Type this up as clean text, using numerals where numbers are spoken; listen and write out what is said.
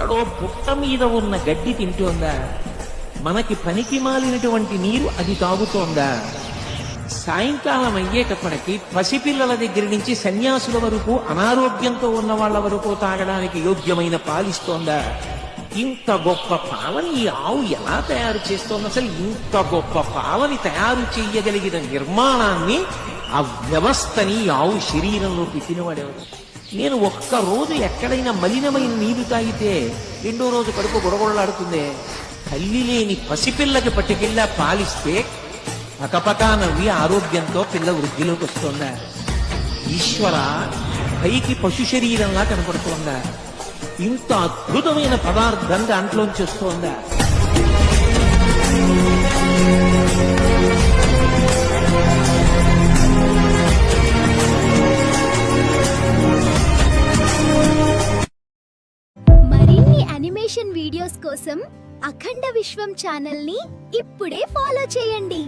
ఎక్కడో పుట్ట మీద ఉన్న గడ్డి తింటోందా? మనకి పనికి మాలినటువంటి నీరు అది తాగుతోందా? సాయంకాలం అయ్యేటప్పటికి పసిపిల్లల దగ్గర నుంచి సన్యాసుల వరకు, అనారోగ్యంతో ఉన్న వాళ్ళ వరకు తాగడానికి యోగ్యమైన పాలిస్తోందా? ఇంత గొప్ప పాలని ఈ ఆవు ఎలా తయారు చేస్తోంది? అసలు ఇంత గొప్ప పాలని తయారు చేయగలిగిన నిర్మాణాన్ని, ఆ వ్యవస్థని ఈ ఆవు శరీరంలో పెట్టినవాడేవాడు. నేను ఒక్కరోజు ఎక్కడైనా మలినమైన నీరు తాగితే రెండో రోజు కడుపు గొడగొడలాడుతుందే. తల్లి లేని పసిపిల్లకి పట్టుకెళ్ళా పాలిస్తే పకపకా నవ్వి ఆరోగ్యంతో పిల్ల వృద్ధిలోకి వస్తోందా? ఈశ్వర, పైకి పశు శరీరంలా కనపడుతోందా? ఇంత అద్భుతమైన పదార్థం దాంట్లోంచి వస్తోందా? మరిన్ని యానిమేషన్ వీడియోస్ కోసం అఖండ విశ్వం ఛానల్ ని ఇప్పుడే ఫాలో చేయండి.